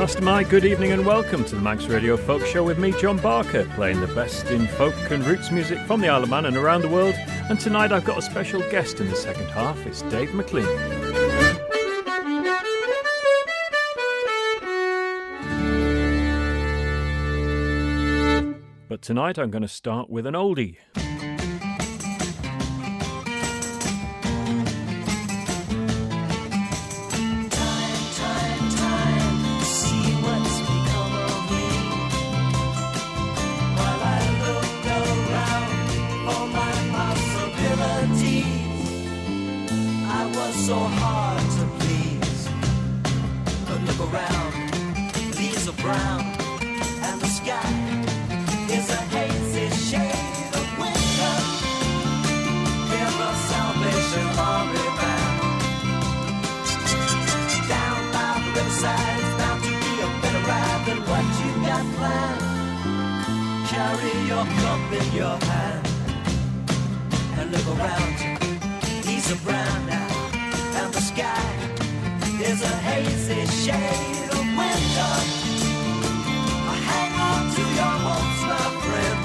Rastamai, good evening and welcome to the Manx Radio Folk Show with me, John Barker, playing the best in folk and roots music from the Isle of Man and around the world. And tonight I've got a special guest in the second half. It's Dave McLean. But tonight I'm going to start with an oldie. So hard to please, but look around, leaves are brown, and the sky is a hazy shade of winter. Hear the Salvation Army band. Down by the riverside, it's bound to be a better ride than what you got planned. Carry your cup in your hand, and look around, leaves are brown now. And the sky is a hazy shade of winter. Hang on to your hopes, my friend.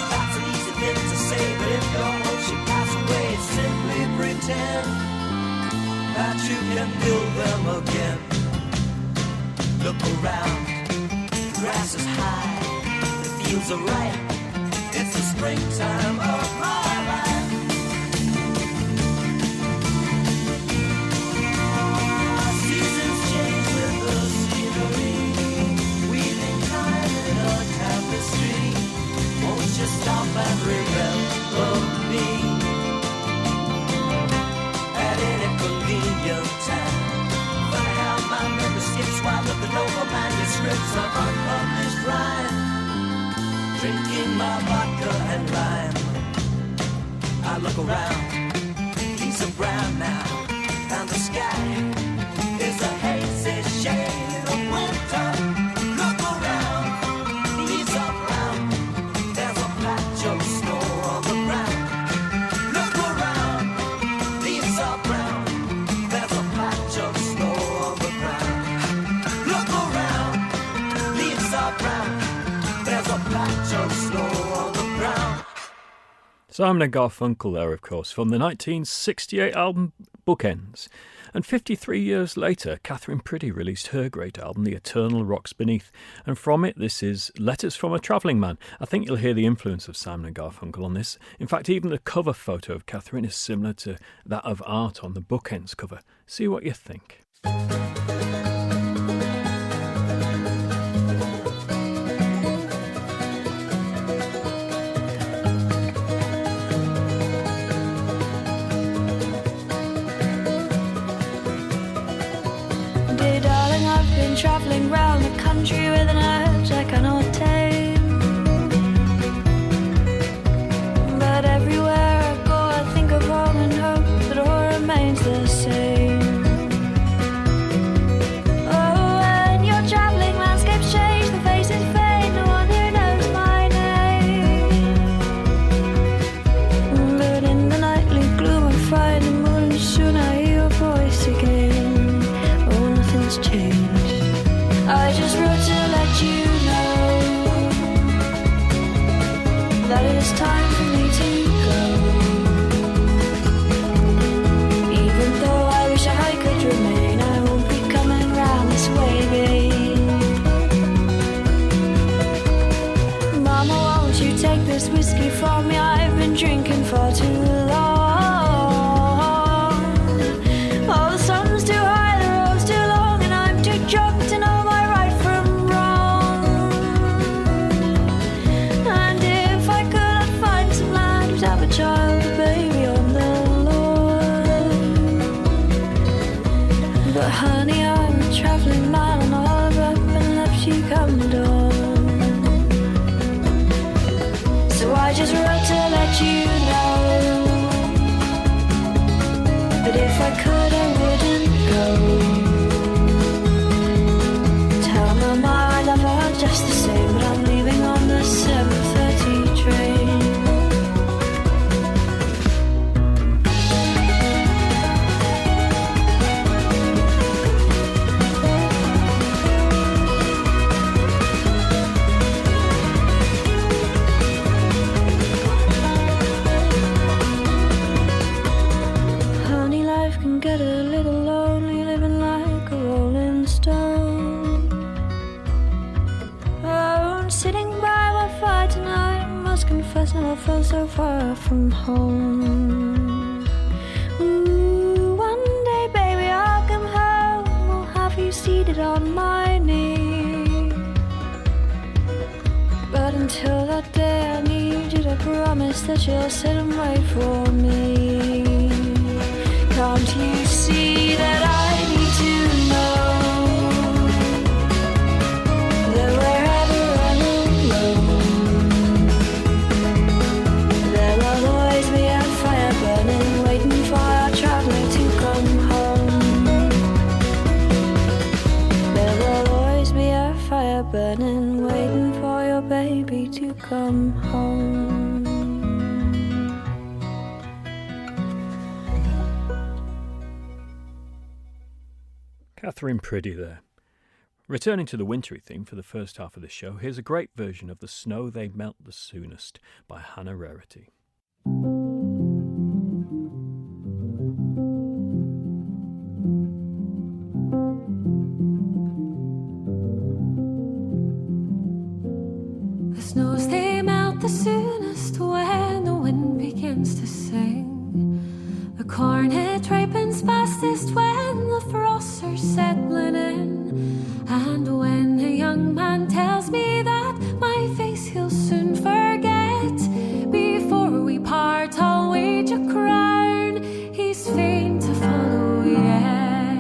That's an easy thing to say, but if your hopes should pass away, simply pretend that you can build them again. Look around, the grass is high, the fields are ripe. It's the springtime of my life. Just stop and remember me at any convenient time. But I have my memory skips while looking over manuscripts of unpublished rhyme, drinking my vodka and lime. I look around, leaves are brown now, and the sky is a hazy shade of winter. Look around, leaves are brown. Of snow on the ground. Look around, leaves are brown. There's a patch of snow on the ground. Look around, leaves are brown. There's a patch of snow on the ground. Simon and Garfunkel there, of course, from the 1968 album Bookends. And 53 years later, Catherine Priddy released her great album, The Eternal Rocks Beneath. And from it, this is Letters from a Travelling Man. I think you'll hear the influence of Simon and Garfunkel on this. In fact, even the cover photo of Catherine is similar to that of Art on the Bookends cover. See what you think. Travelling round the country with an urge I cannot tame. But everywhere I go I think of home and hope that all remains the same. Oh, when your travelling landscapes change, the faces fade, no one who knows my name. But in the nightly gloom I find the moon, soon I hear your voice again. Oh, nothing's changed. I just wrote to let you know that it is time for me to go. Even though I wish I could remain, I won't be coming round this way again. Mama, won't you take this whiskey from me? I've been drinking far too long. Oh, the sun's too high, the road's too long, and I'm too drunk to know my right from wrong. And if I could, I'd find some land who'd have a child, a baby on the lawn. But honey, I'm a travelling man, and I'll have up and left you come dawn. So I just wrote to let you know that if I could, I wouldn't go. Tell Mama I love her just the same, but I'm leaving on the 7:30 train. so far from home. Ooh, one day, baby, I'll come home. I'll have you seated on my knee. But until that day, I need you to promise that you'll sit and wait for me. Can't you see that I need to know that wherever I'm alone, there will always be a fire burning, waiting for our traveler to come home. There will always be a fire burning, waiting for your baby to come home. Catherine Priddy there. Returning to the wintry theme for the first half of the show, here's a great version of The Snow They Melt the Soonest by Hannah Rarity. The snows they melt the soonest when the wind begins to sing. The corn it ripens fastest when the frosts are settling in. And when a young man tells me that my face he'll soon forget, before we part I'll wage a crown he's fain to follow yet.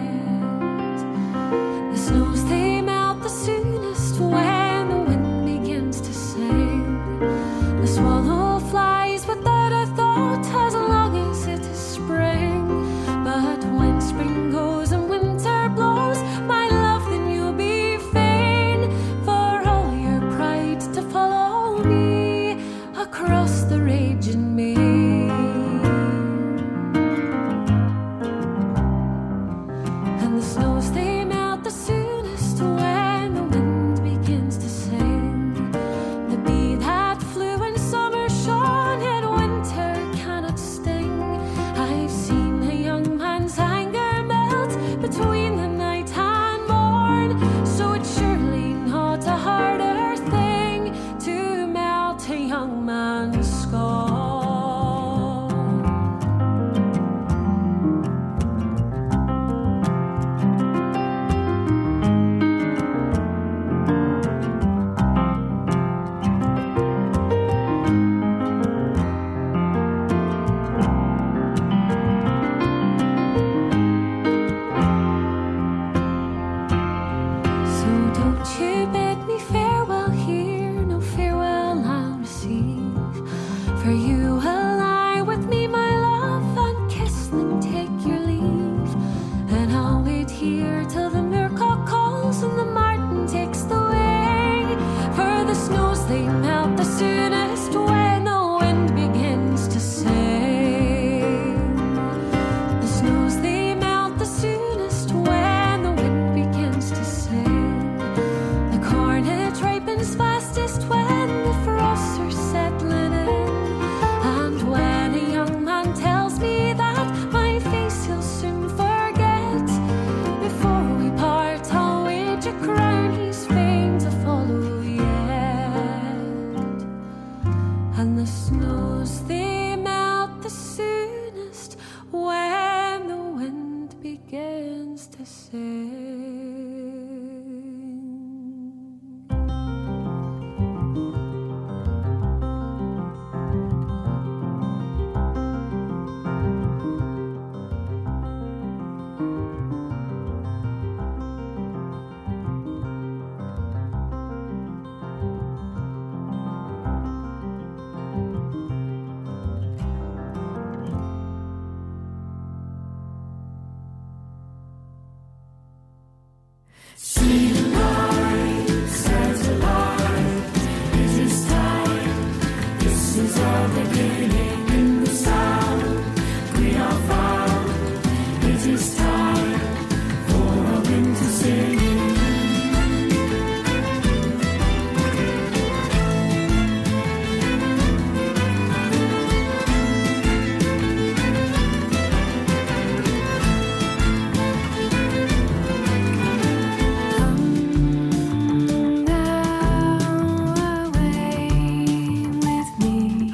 The snows they melt the soonest when the wind begins to sing. The swallow flies without a thought as long as it is spring. But when spring goes and winter blows, my love, then you'll be fain for all your pride to follow me across the raging main. And the snows they melt the soonest when the wind begins to sing. The bee that flew in summer shone in winter cannot sting. I've seen a young man's anger melt between the night and morn, so it's surely not a harder thing to melt a young man's scorn. So don't you bid me farewell here, no farewell I'll receive. For you will lie with me, my love, and kiss then take your leave. And I'll wait here till the moorcock calls and the martin takes the wing. For the snows they melt the soonest when the wind begins to sing. The snows they melt the soonest when the wind begins to sing. The corn it ripens fastest when the frosts are settling in. And when a young man tells me that my face he'll soon forget, before we part I'll wage a crown he's fain to follow yet. And the snows they melt the soonest when the wind begins to sing. See the light, satellite, it is time. This is our beginning in the sound. We are found. It is time for a winter singing. Come now away with me.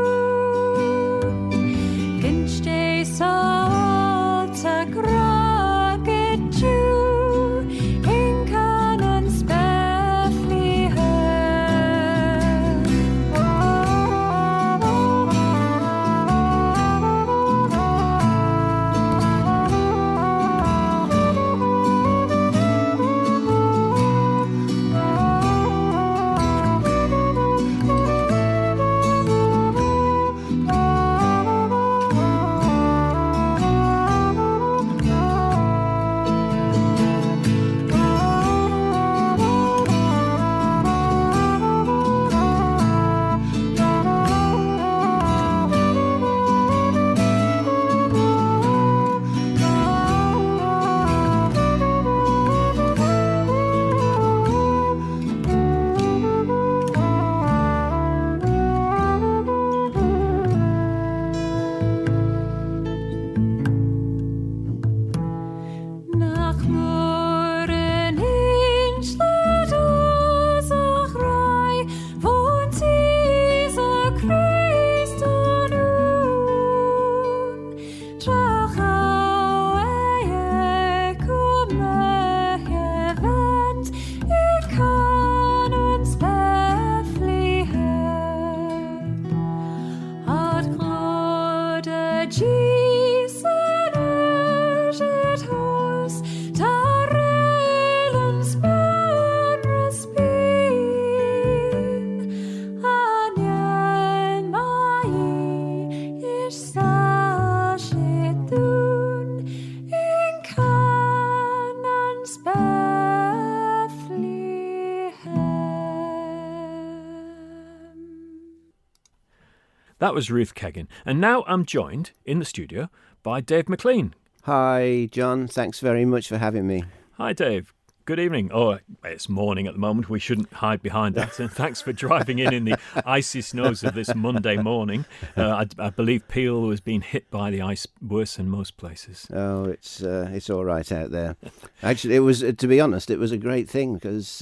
That was Ruth Keggin. And now I'm joined in the studio by Dave McLean. Hi, John. Thanks very much for having me. Hi, Dave. Good evening. Oh, it's morning at the moment. We shouldn't hide behind that. And thanks for driving in the icy snows of this Monday morning. I believe Peel was being hit by the ice worse than most places. Oh, it's all right out there. Actually, it was, to be honest, it was a great thing because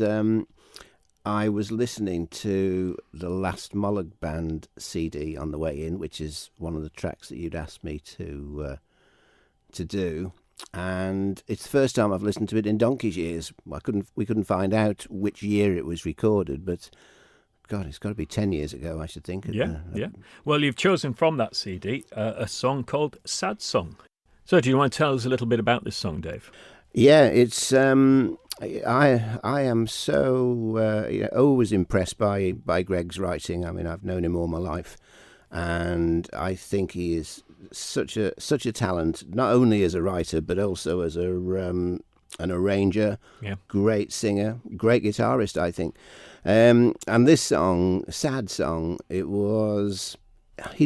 I was listening to the last Mollag Band CD on the way in, which is one of the tracks that you'd asked me to do. And it's the first time I've listened to it in donkey's years. We couldn't find out which year it was recorded, but God, it's got to be 10 years ago, I should think. Yeah. Well, you've chosen from that CD a song called Sad Song. So do you want to tell us a little bit about this song, Dave? Yeah, it's I am so always impressed by Greg's writing. I mean, I've known him all my life, and I think he is such a talent, not only as a writer but also as an arranger. Yeah. Great singer, great guitarist, I think. And this song, Sad Song, he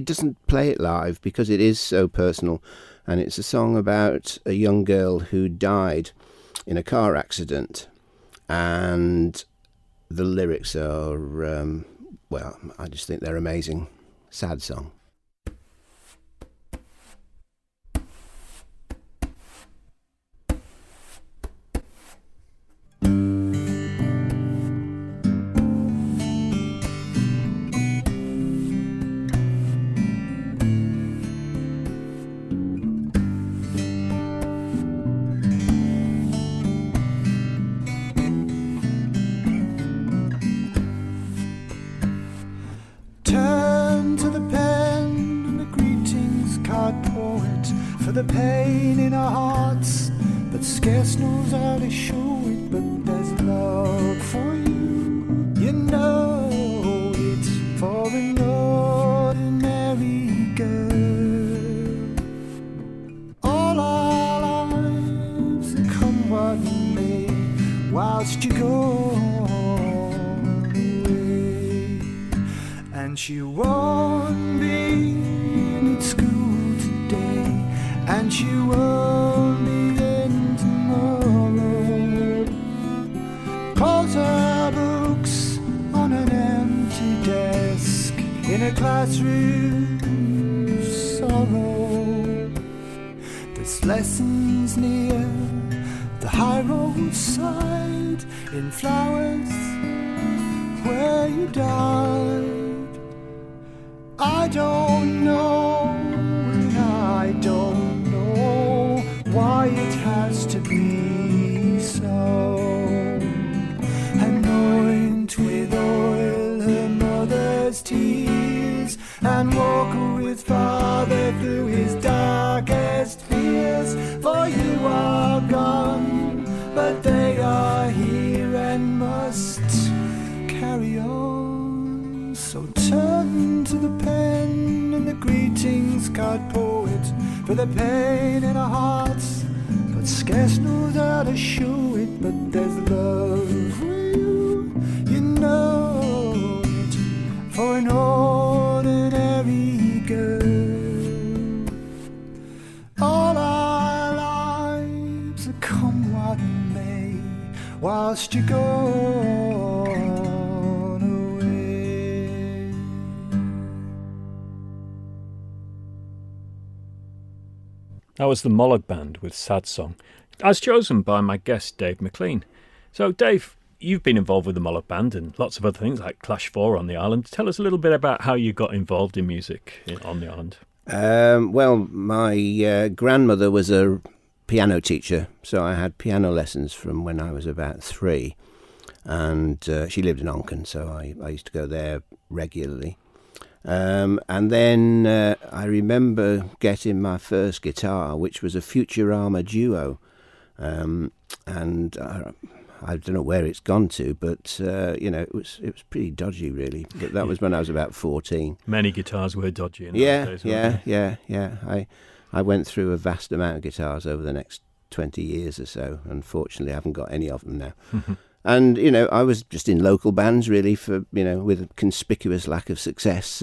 doesn't play it live because it is so personal, and it's a song about a young girl who died in a car accident, and the lyrics are I just think they're amazing. Sad Song. Turn to the pen and the greetings card poet for the pain in our hearts that scarce knows how to show it, but there's love for you. You know it's for an ordinary girl. All our lives come what may, whilst you go. And she won't be in school today, and she won't be in tomorrow. Close her books on an empty desk in a classroom of sorrow. There's lessons near the high roadside, in flowers where you died. I don't know, and I don't know why it has to be so. Anoint with oil her mother's tears, and walk with father through his darkest fears. For you are gone, but they are here and must carry on. So turn to the pen and the greetings card poet for the pain in our hearts, but scarce knows how to show it. But there's love for you, you know it, for an ordinary girl. All our lives are come what may, whilst you go. That was the Mollag Band with Sad Song, as chosen by my guest Dave McLean. So Dave, you've been involved with the Mollag Band and lots of other things like Clash 4 on the island. Tell us a little bit about how you got involved in music on the island. Well, my grandmother was a piano teacher, so I had piano lessons from when I was about 3, and she lived in Onken, so I used to go there regularly. And then I remember getting my first guitar, which was a Futurama Duo, and I don't know where it's gone to, but it was pretty dodgy, really. But that was when I was about 14. Many guitars were dodgy in those days. Yeah. I went through a vast amount of guitars over the next 20 years or so. Unfortunately, I haven't got any of them now. And, I was just in local bands, really, with a conspicuous lack of success.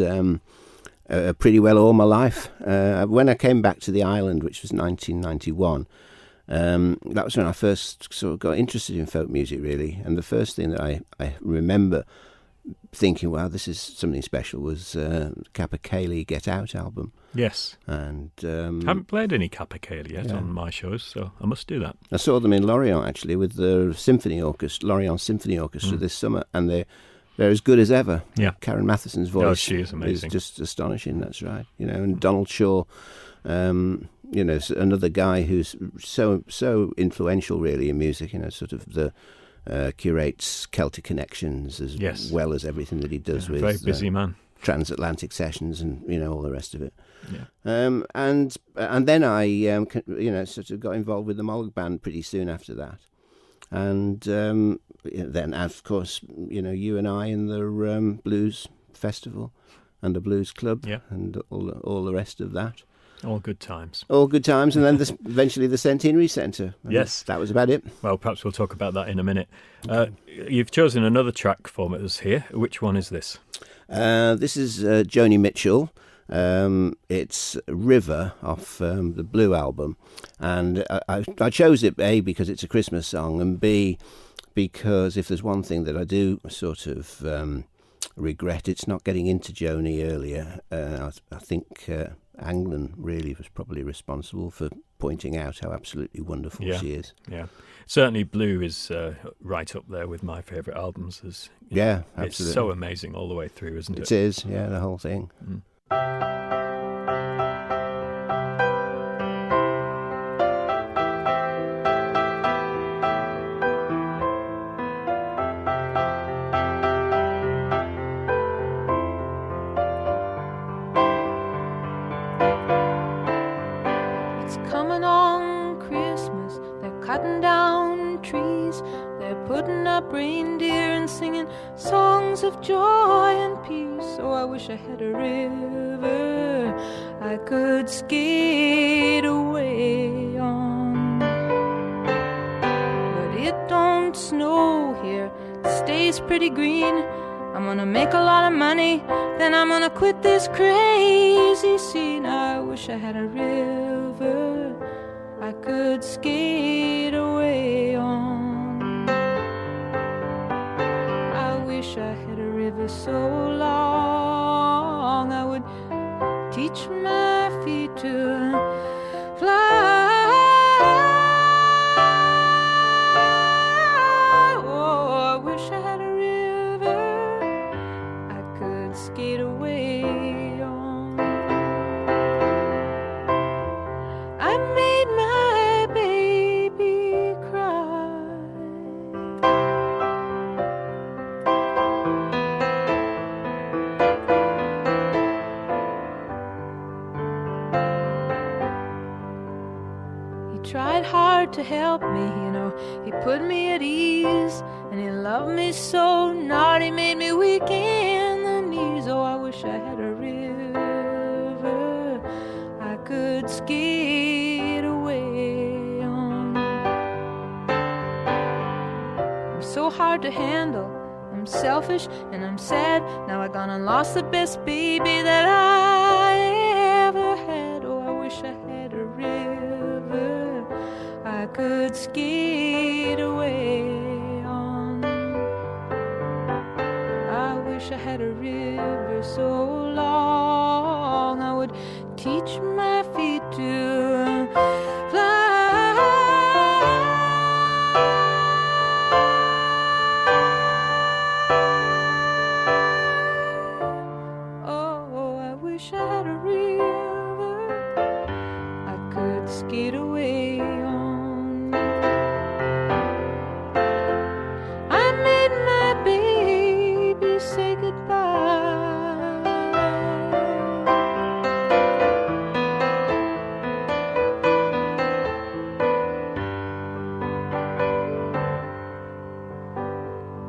pretty well all my life. When I came back to the island, which was 1991, that was when I first sort of got interested in folk music, really. And the first thing that I remember thinking, wow, this is something special, was Kappa Cayley Get Out album. Yes. And haven't played any Kappa Cayley yet on my shows, so I must do that. I saw them in Lorient, actually, with the symphony orchestra, Lorient Symphony Orchestra this summer, and they're as good as ever. Yeah. Karen Matheson's voice she is amazing. is just astonishing, that's right. You know, and Donald Shaw, you know, another guy who's so influential, really, in music, you know, sort of curates Celtic Connections as well as everything that he does with very busy man. Transatlantic Sessions and, you know, all the rest of it. Yeah. And then I, you know, sort of got involved with the Mollag Band pretty soon after that. And then, of course, you know, you and I in the Blues Festival and the Blues Club and all the rest of that. All good times. All good times. And then eventually the Centenary Centre. Yes. That was about it. Well, perhaps we'll talk about that in a minute. Okay. You've chosen another track for us here. Which one is this? This is Joni Mitchell. It's River off the Blue album. And I chose it, A, because it's a Christmas song, and B, because if there's one thing that I do sort of regret, it's not getting into Joni earlier. I think Anglin really was probably responsible for pointing out how absolutely wonderful she is. Yeah, certainly Blue is right up there with my favourite albums. Yeah, absolutely. It's so amazing all the way through, isn't it? It is, yeah, the whole thing. Mm. Cutting down trees, they're putting up reindeer and singing songs of joy and peace. Oh, I wish I had a river I could skate away on. But it don't snow here, it stays pretty green. I'm gonna make a lot of money, then I'm gonna quit this crazy scene. I wish I had a river I could skate away on. I wish I had a river so long I would teach my feet to fly. Oh, I wish I had a river I could skate away on. I made my baby cry. He tried hard to help me, you know. He put me at ease, and he loved me so. Naughty made me weak in the knees. Oh, I wish I had a river I could skate away on. I'm so hard to handle, I'm selfish and I'm sad. Now I gone and lost the best baby that I ever had. Oh, I wish I had a river I could skate away on. I wish I had a river so long I would teach my feet to fly. Oh, I wish I had a river I could skate away on. I made my baby say goodbye.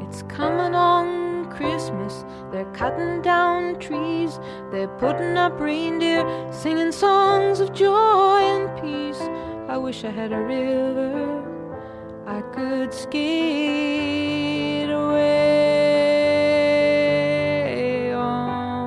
It's coming on Christmas, they're cutting down trees, they're putting up reindeer, singing songs of joy and peace. I wish I had a river I could skate away on.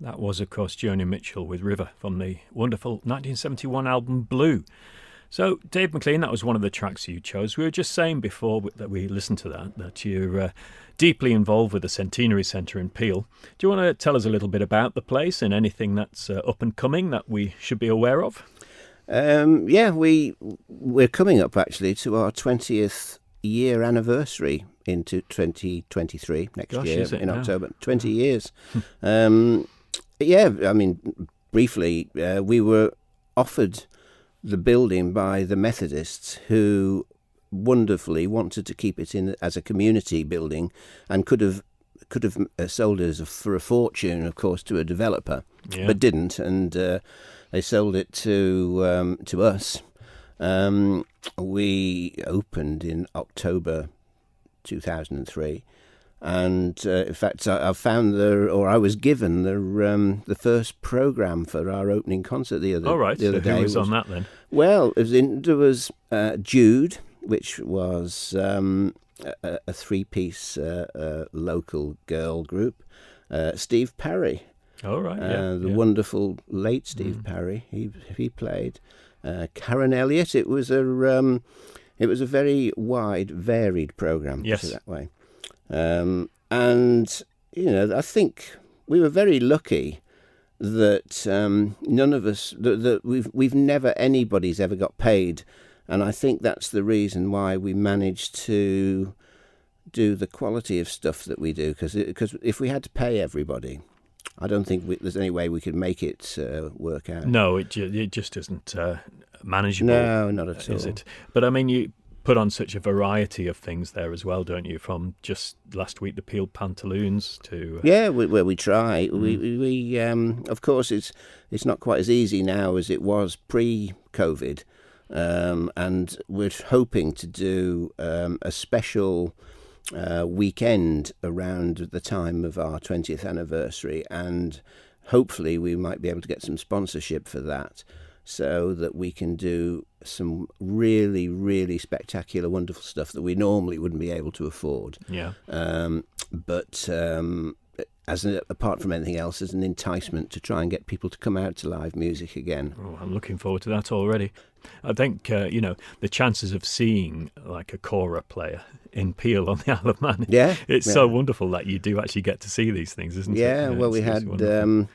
That was, of course, Joni Mitchell with River from the wonderful 1971 album Blue. So, Dave McLean, that was one of the tracks you chose. We were just saying before that we listened to that you're deeply involved with the Centenary Centre in Peel. Do you want to tell us a little bit about the place and anything that's up and coming that we should be aware of? We're coming up actually to our 20th year anniversary into 2023 next year in October. 20 years. Briefly, we were offered the building by the Methodists, who wonderfully wanted to keep it in as a community building, and could have sold it for a fortune, of course, to a developer, but didn't, and they sold it to us. We opened in October 2003. And in fact, I was given the first program for our opening concert the other day. Who was on that then? Well, there was Jude, which was a three-piece local girl group. Steve Parry. The wonderful late Steve Parry. He played. Karen Elliott. It was a very wide, varied program. Yes. Put it that way. I think we were very lucky that none of us, that anybody's ever got paid, and I think that's the reason why we managed to do the quality of stuff that we do. Because if we had to pay everybody, I don't think there's any way we could make it work out. No, it just isn't manageable. No, not at all. Is it? But I mean, you put on such a variety of things there as well, don't you? From just last week, the Peel Pantaloons to we try. We of course it's not quite as easy now as it was pre-COVID, and we're hoping to do a special weekend around the time of our 20th anniversary, and hopefully we might be able to get some sponsorship for that, so that we can do some really, really spectacular, wonderful stuff that we normally wouldn't be able to afford. Apart from anything else, as an enticement to try and get people to come out to live music again. Oh, I'm looking forward to that already. I think, the chances of seeing like a kora player in Peel on the Isle of Man, it's so wonderful that you do actually get to see these things, isn't it? Yeah, well, we had Sekou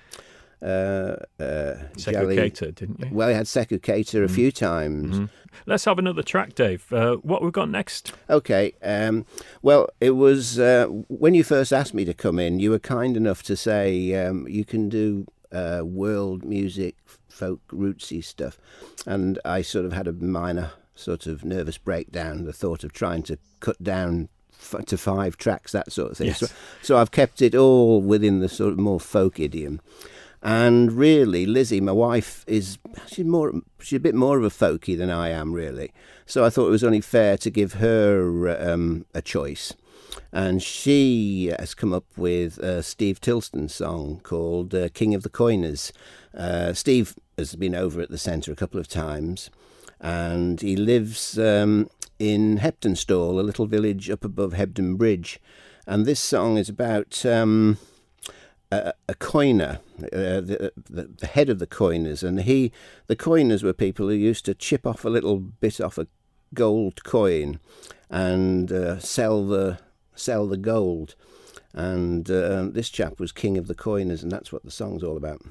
Keita, didn't you? Well, we had Sekou Keita a few times. Let's have another track, Dave. What we've got next? Okay. Well, it was when you first asked me to come in, you were kind enough to say you can do world music, folk, rootsy stuff, and I sort of had a minor sort of nervous breakdown, the thought of trying to cut down to 5 tracks, that sort of thing. Yes. So I've kept it all within the sort of more folk idiom. And really, Lizzie, my wife, she's a bit more of a folkie than I am, really. So I thought it was only fair to give her a choice. And she has come up with a Steve Tilston song called King of the Coiners. Steve has been over at the centre a couple of times, and he lives in Heptonstall, a little village up above Hebden Bridge. And this song is about a coiner, the head of the coiners, and the coiners were people who used to chip off a little bit off a gold coin and sell the gold. And this chap was king of the coiners, and that's what the song's all about.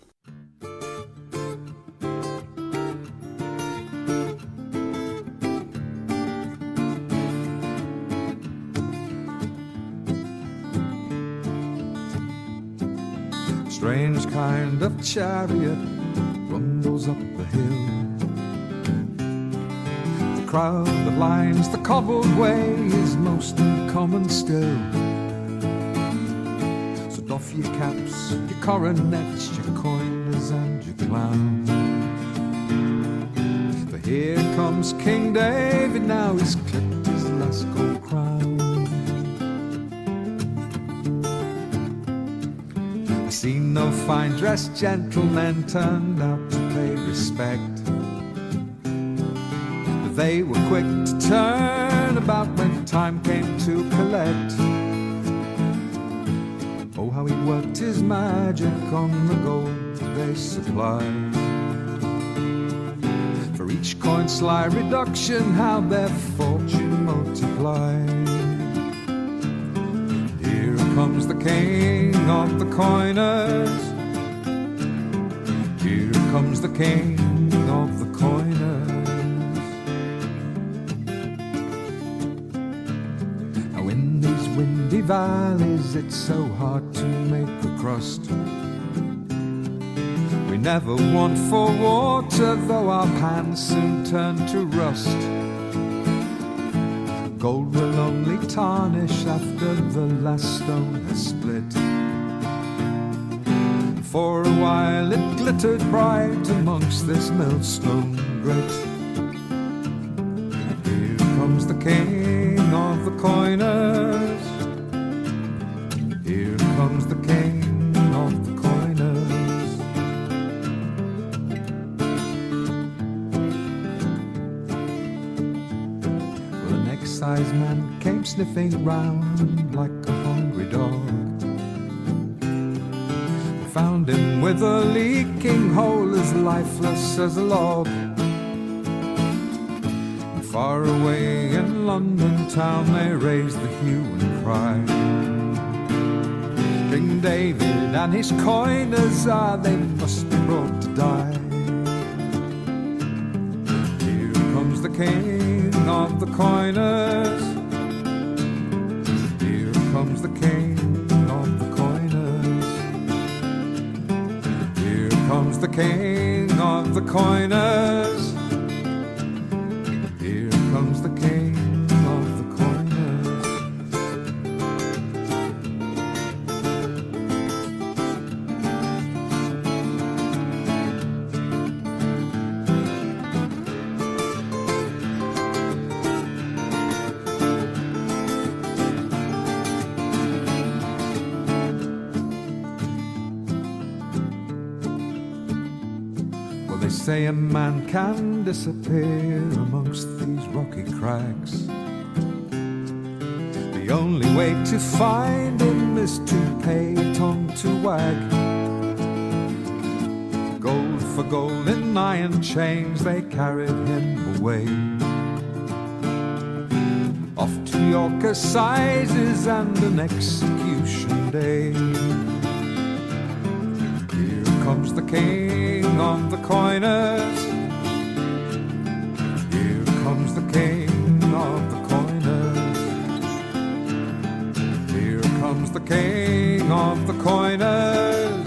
Strange kind of chariot rumbles up the hill. The crowd that lines the cobbled way is most uncommon still. So doff your caps, your coronets, your coiners and your clowns. For here comes King David now, he's clipped his last gold crown. I see no fine-dressed gentlemen turned out to pay respect, but they were quick to turn about when time came to collect. Oh, how he worked his magic on the gold they supplied. For each coin sly reduction, how their fortune multiplied. Here comes the king of the coiners. Here comes the king of the coiners. Now in these windy valleys it's so hard to make the crust. We never want for water, though our pans soon turn to rust. Gold will only tarnish after the last stone has split. For a while it glittered bright amongst this millstone grit. Here comes the king of the coiners. Here comes the king of the coiners. Well, an excise man came sniffing round like a hungry dog. Found him with a leaking hole as lifeless as a log. And far away in London town they raised the hue and cry. King David and his coiners, they must be brought to die. Here comes the king of the coiners. Here comes the king of the coiners. Here comes the king of the coiners. Here comes the king of the coiners. They say a man can disappear amongst these rocky cracks. The only way to find him is to pay tongue to wag. Gold for gold in iron chains they carried him away. Off to York assizes and an execution day. Comes the king of the coiners. Here comes the king of the coiners. Here comes the king of the coiners.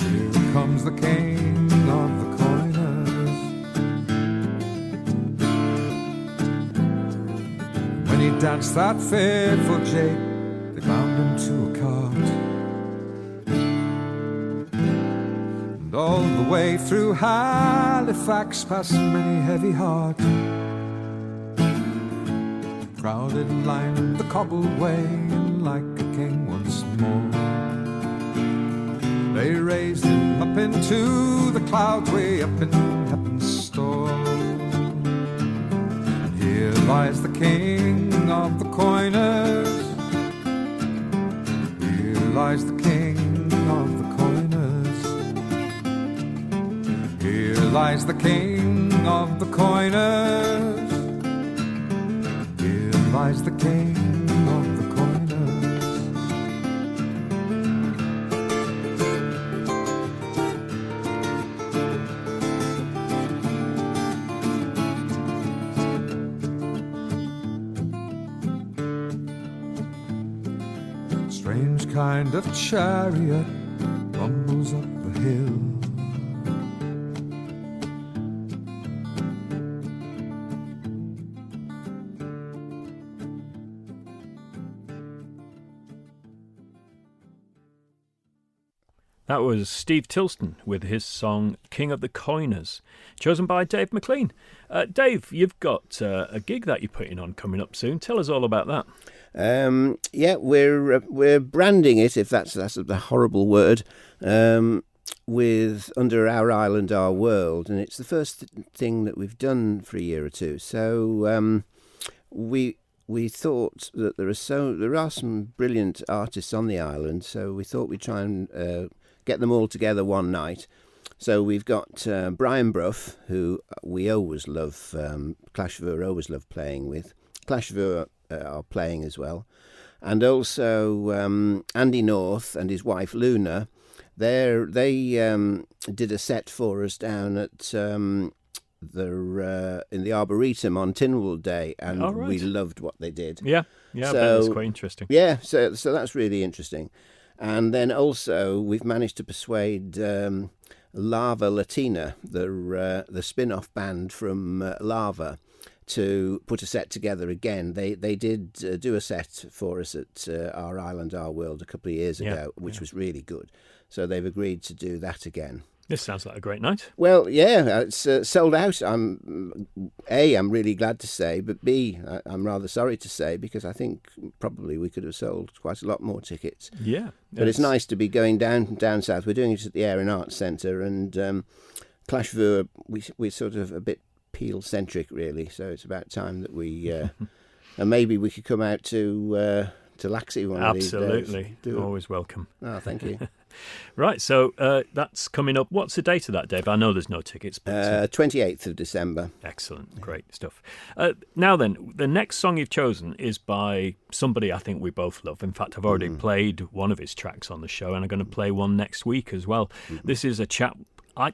Here comes the king of the coiners. When he danced that fearful jig, they bound him to a cart. All the way through Halifax, past many heavy hearts, crowded lined the cobbled way, and like a king once more, they raised him up into the clouds, way up in heaven's store. And here lies the king of the coiners. Here lies the king of the coiners. Here lies the king of the coiners. Here lies the king of the coiners. Strange kind of chariot rumbles up the hill. That was Steve Tilston with his song King of the Coiners, chosen by Dave McLean. Dave, you've got a gig that you're putting on coming up soon. Tell us all about that. Yeah, we're branding it, if that's a horrible word, with Under Our Island, Our World, and it's the first thing that we've done for a year or two. So we we thought that there are some brilliant artists on the island, so we thought we'd try and get them all together one night. So we've got Brian Brough, who we always love, Clash of Ur always love playing with. Clash of Ur are playing as well. And also Andy North and his wife Luna, they did a set for us down at in the Arboretum on Tynwald Day, and we loved what they did. Yeah, I bet that's quite interesting. Yeah, so that's really interesting. And then also we've managed to persuade Lava Latina, the spin-off band from Lava, to put a set together again. They did do a set for us at Our Island, Our World a couple of years ago, which was really good. So they've agreed to do that again. This sounds like a great night. Well, yeah, it's sold out. I'm really glad to say, but B, I'm rather sorry to say, because I think probably we could have sold quite a lot more tickets. Yeah. But it's nice to be going down south. We're doing it at the Air and Arts Centre, and Clash of Ur, we're sort of a bit Peel-centric, really, so it's about time that we... and maybe we could come out to Laxey one of these days. Absolutely. Always welcome. Oh, thank you. Right, so that's coming up. What's the date of that, Dave? I know there's no tickets. But 28th of December. Excellent. Great stuff. Now then, the next song you've chosen is by somebody I think we both love. In fact, I've already played one of his tracks on the show, and I'm going to play one next week as well. This is a chap... I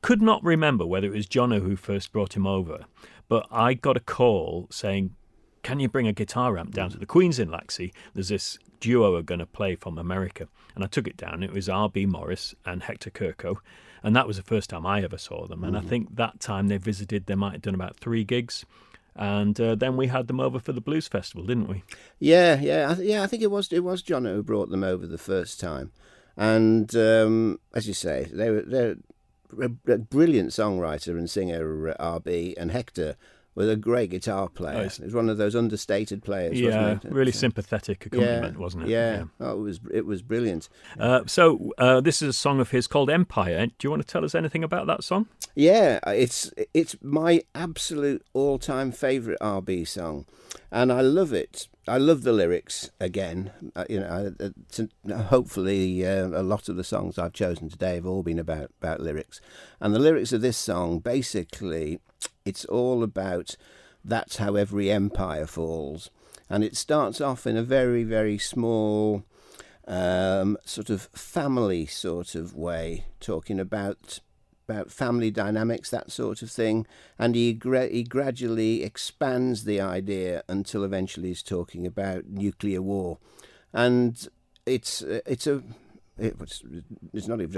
could not remember whether it was Jono who first brought him over, but I got a call saying, can you bring a guitar amp down to the Queen's in Laxey? There's this duo are going to play from America. And I took it down. It was R.B. Morris and Hector Kirko. And that was the first time I ever saw them. And I think that time they might have done about 3 gigs. And then we had them over for the Blues Festival, didn't we? Yeah. I think it was John who brought them over the first time. And as you say, they're a brilliant songwriter and singer, R.B. and Hector was a great guitar player. It was one of those understated players, wasn't it? Really sympathetic accompaniment, wasn't it? Yeah. Oh, it was brilliant. So this is a song of his called Empire. Do you want to tell us anything about that song? Yeah, it's my absolute all-time favourite R&B song, and I love it. I love the lyrics again. Hopefully a lot of the songs I've chosen today have all been about lyrics. And the lyrics of this song, basically, it's all about that's how every empire falls. And it starts off in a very, very small sort of family sort of way, talking about family dynamics, that sort of thing, and he gradually expands the idea until eventually he's talking about nuclear war, and it's not a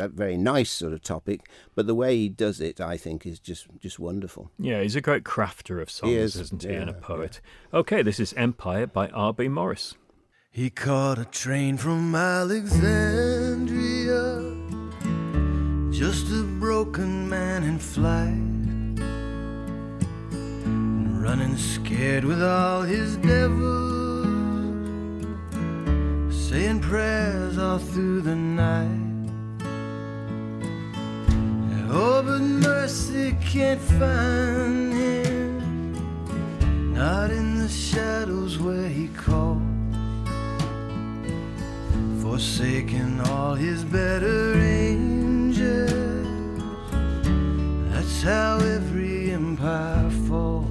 very nice sort of topic, but the way he does it, I think, is just wonderful. Yeah, he's a great crafter of songs, isn't he, and a poet. Yeah. Okay, this is Empire by R.B. Morris. He caught a train from Alexandria, just a broken man in flight, running scared with all his devils, saying prayers all through the night. Oh, but mercy can't find him, not in the shadows where he calls, forsaking all his better angels. That's how every empire falls.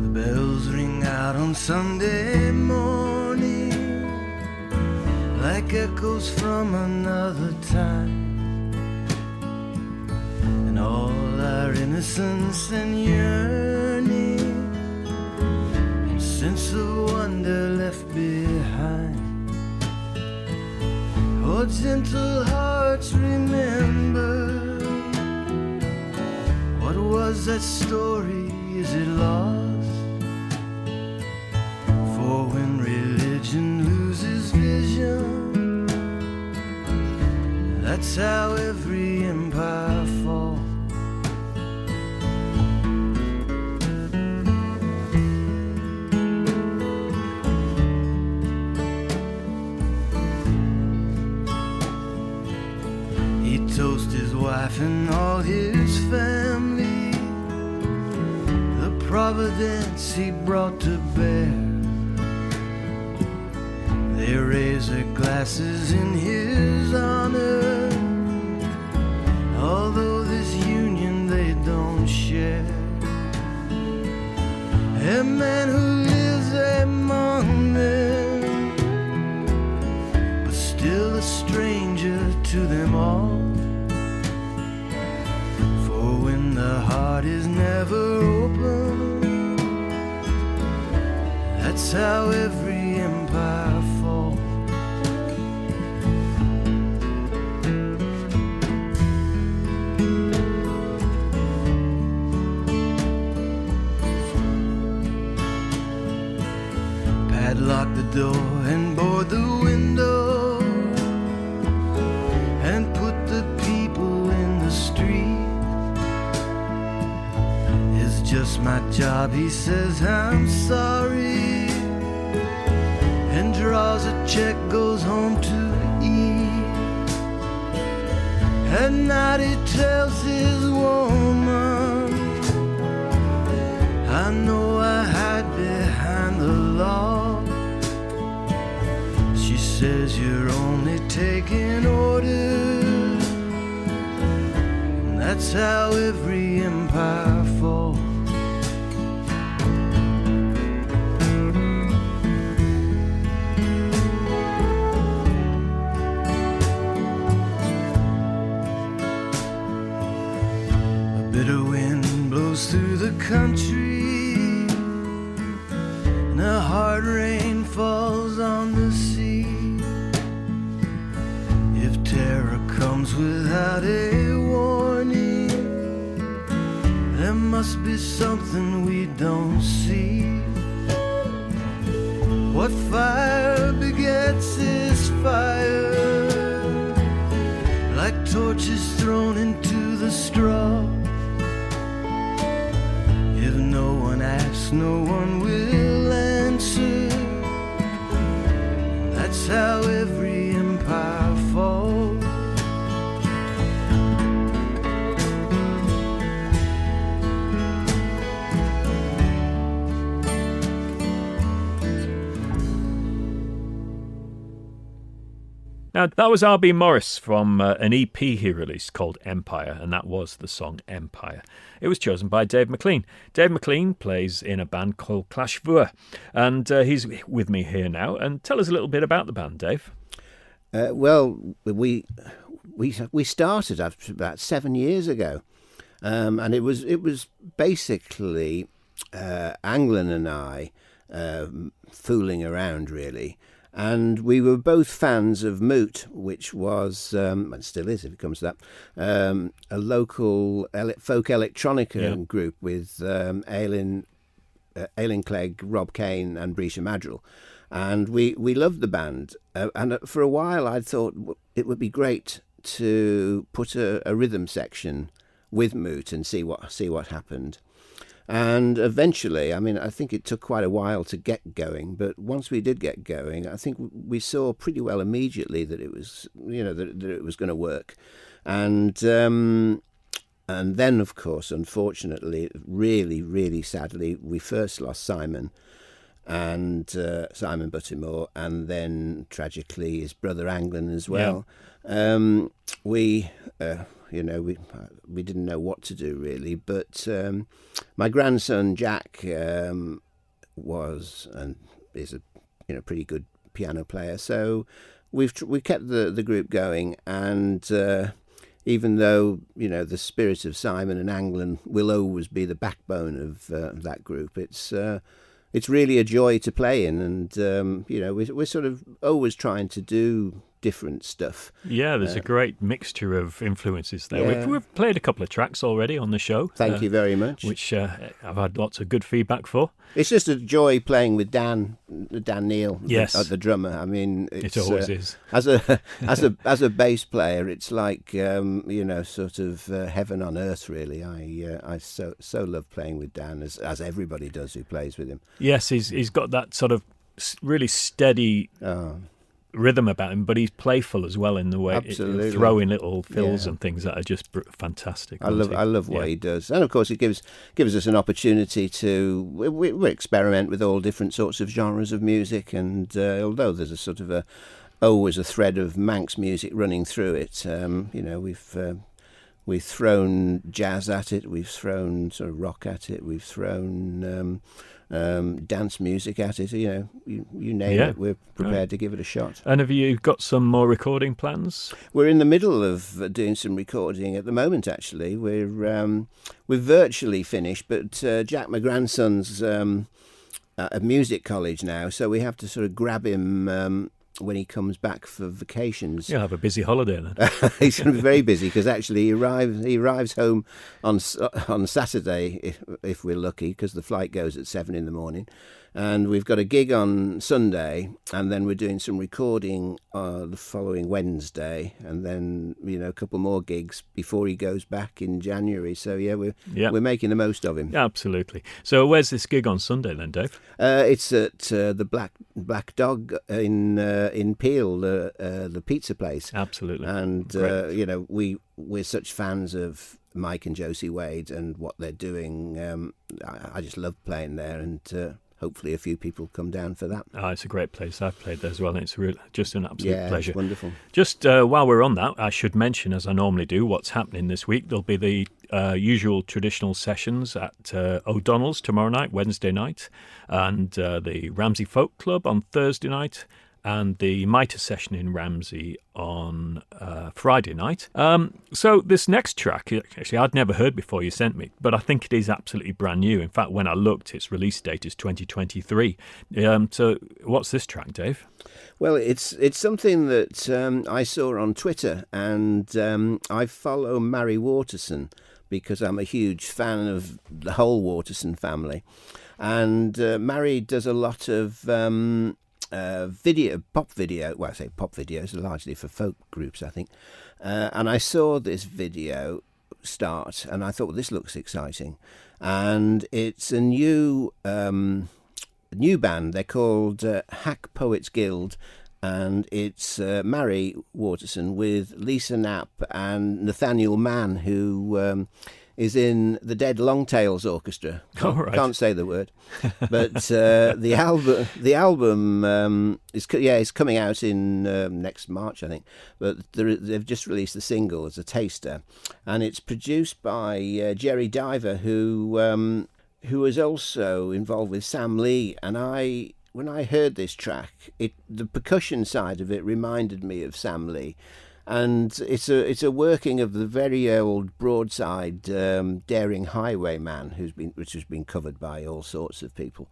The bells ring out on Sunday morning like echoes from another time, and all our innocence and yearning and sense of wonder left behind. Oh, gentle hearts, remember, what was that story? Is it lost? For when religion loses vision, that's how every empire falls. providence he brought to bear. They raise their glasses in his honor, although this union they don't share. A man who lives among them, but still a stranger to them all. For when the heart is never open, that's how every empire falls. Padlock the door and board the window, and put the people in the street. It's just my job, he says, I'm sorry, and draws a check, goes home to eat. At night he tells his woman, I know I hide behind the law. She says you're only taking orders, and that's how every empire falls. A bitter wind blows through the country, and a hard rain falls on the sea. If terror comes without a warning, there must be something we don't see. What fire begets is fire, like torches thrown into the straw. If no one asks, no one will answer. That's how every empire falls. Now, that was R.B. Morris from an EP he released called Empire, and that was the song Empire. It was chosen by Dave McLean. Dave McLean plays in a band called Clash Vua, and he's with me here now. And tell us a little bit about the band, Dave. Well, we started after about 7 years ago, and it was basically Anglin and I fooling around, really. And we were both fans of Moot, which was, and still is if it comes to that, a local folk electronica group with Aileen Clegg, Rob Kane and Brisha Madrill. And we loved the band. And for a while I thought it would be great to put a rhythm section with Moot and see what happened. And eventually, I mean, I think it took quite a while to get going, but once we did get going, I think we saw pretty well immediately that it was, that it was going to work. And then, of course, unfortunately, really, really sadly, we first lost Simon Buttermore, and then tragically his brother Anglin as well. Yeah. We didn't know what to do really, but my grandson Jack was and is a pretty good piano player. So we kept the group going, and even though the spirit of Simon and Anglin will always be the backbone of that group, it's really a joy to play in, and we're sort of always trying to do different stuff. Yeah, there's a great mixture of influences there. Yeah. We've played a couple of tracks already on the show. Thank you very much. Which I've had lots of good feedback for. It's just a joy playing with Dan Neal, yes, the drummer. I mean, it always is. As a bass player, it's like sort of heaven on earth. Really, I so love playing with Dan, as everybody does who plays with him. Yes, he's got that sort of really steady rhythm about him, but he's playful as well in the way Absolutely. throwing little fills Yeah. and things that are just fantastic. I love what he does, and of course it gives us an opportunity to we experiment with all different sorts of genres of music, and although there's a sort of always a thread of Manx music running through it, we've thrown jazz at it, we've thrown sort of rock at it, we've thrown dance music at it. You name it, we're prepared to give it a shot. And have you got some more recording plans? We're in the middle of doing some recording at the moment. Actually, we're virtually finished, but Jack, my grandson's at music college now, so we have to sort of grab him when he comes back for vacations. You'll have a busy holiday then. He's going to be very busy because actually he arrives home on Saturday if we're lucky, because the flight goes at 7 a.m, and we've got a gig on Sunday, and then we're doing some recording the following Wednesday, and then a couple more gigs before he goes back in January. So we're making the most of him. Yeah, absolutely. So where's this gig on Sunday then, Dave? It's at the Black Dog in Peel, the pizza place. Absolutely. And we're such fans of Mike and Josie Wade and what they're doing. I just love playing there, and hopefully a few people come down for that. Oh, it's a great place. I've played there as well, and it's just an absolute pleasure. It's wonderful. Just while we're on that, I should mention, as I normally do, what's happening this week. There'll be the usual traditional sessions at O'Donnell's tomorrow night, Wednesday night, and the Ramsey Folk Club on Thursday night, and the Mitre session in Ramsey on Friday night. So this next track, actually, I'd never heard before you sent me, but I think it is absolutely brand new. In fact, when I looked, its release date is 2023. So what's this track, Dave? Well, it's something that I saw on Twitter, and I follow Mary Waterson because I'm a huge fan of the whole Waterson family. And Mary does a lot of pop video. Well, I say pop videos are largely for folk groups, I think. And I saw this video start, and I thought, well, this looks exciting. And it's a new band. They're called Hack Poets Guild, and it's Mary Waterson with Lisa Knapp and Nathaniel Mann, who is in the Dead Longtails Orchestra. Can't say the word, but the album is coming out in next March, I think. But they've just released the single as a taster, and it's produced by Jerry Diver, who is also involved with Sam Lee. And when I heard this track, the percussion side of it reminded me of Sam Lee. And it's a working of the very old Broadside Daring Highwayman, which has been covered by all sorts of people.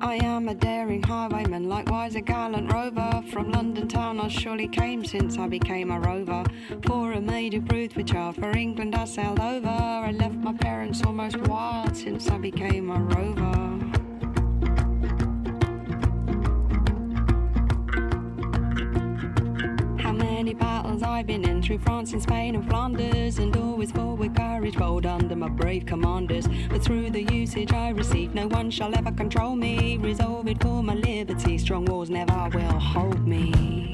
I am a daring highwayman, likewise a gallant rover. From London town I surely came since I became a rover. For a maid who proved with child, for England I sailed over. I left my parents almost wild since I became a rover. Many battles I've been in through France and Spain and Flanders, and always fought with courage bold under my brave commanders. But through the usage I received, no one shall ever control me. Resolve it for my liberty, strong walls never will hold me.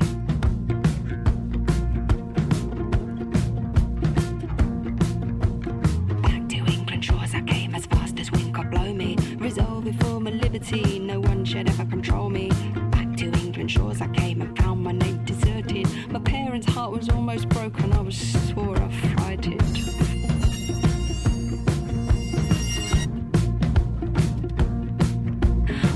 Back to England shores I came as fast as wind could blow me. Resolve it for my liberty, no one should ever control me. Back to England shores I came and found my name deserted. My parents' heart was almost broken, I was sore affrighted.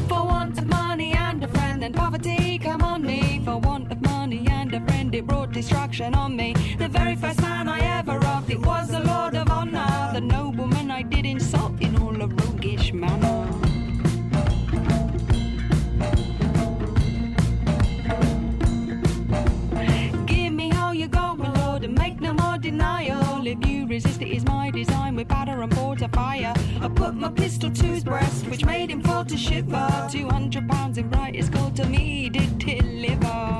For want of money and a friend, then poverty come on me. For want of money and a friend, it brought destruction on me. The very first man I ever robbed, it was the Lord of Honour. The nobleman I did insult in all a roguish manner. Denial. If you resist, it is my design with batter and mortar fire. I put my pistol to his breast, which made him fall to shiver. 200 pounds in brightest gold to me did deliver.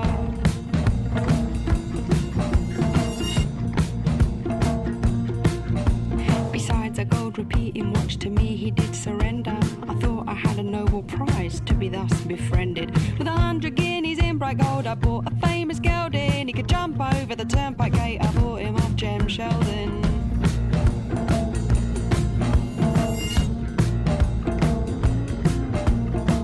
old, I bought a famous gelding. He could jump over the turnpike gate. I bought him off Jem Sheldon.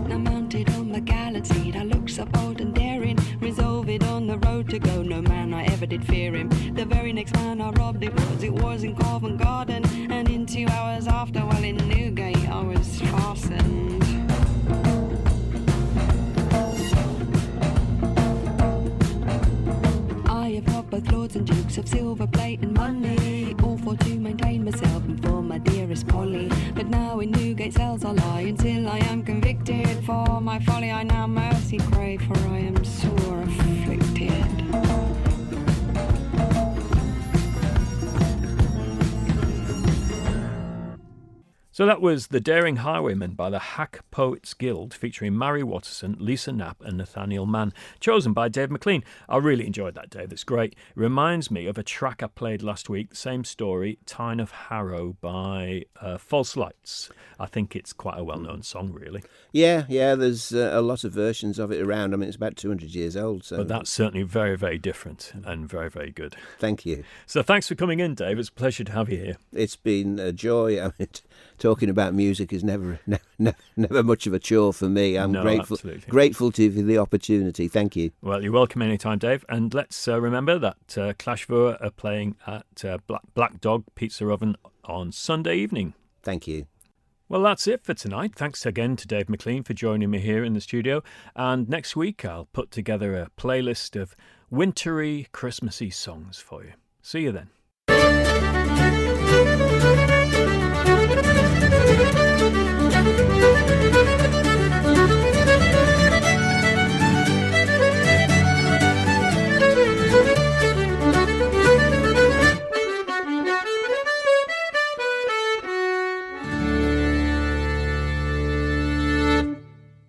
Now mounted on the gallant steed, I looked so bold and daring, resolved on the road to go. No man I ever did fear him. The very next man I robbed it was in Covent Garden, and in 2 hours after, well, in Newgate I was fastened. I have robbed both lords and dukes of silver plate and money, all for to maintain myself and for my dearest Polly. But now in Newgate cells I lie until I am convicted. For my folly I now mercy crave, for I am sore afflicted. So that was The Daring Highwayman by the Hack Poets Guild, featuring Mary Watterson, Lisa Knapp and Nathaniel Mann, chosen by Dave McLean. I really enjoyed that, Dave. It's great. It reminds me of a track I played last week, the same story, Tyne of Harrow by False Lights. I think it's quite a well-known song, really. Yeah, there's a lot of versions of it around. I mean, it's about 200 years old. So. But that's certainly very, very different and very, very good. Thank you. So thanks for coming in, Dave. It's a pleasure to have you here. It's been a joy. I mean, talking about music is never much of a chore for me. I'm grateful to you for the opportunity. Thank you. Well, you're welcome anytime, Dave. And let's remember that Clash Voa are playing at Black Dog Pizza Oven on Sunday evening. Thank you. Well, that's it for tonight. Thanks again to Dave McLean for joining me here in the studio. And next week, I'll put together a playlist of wintry, Christmassy songs for you. See you then. Thank you.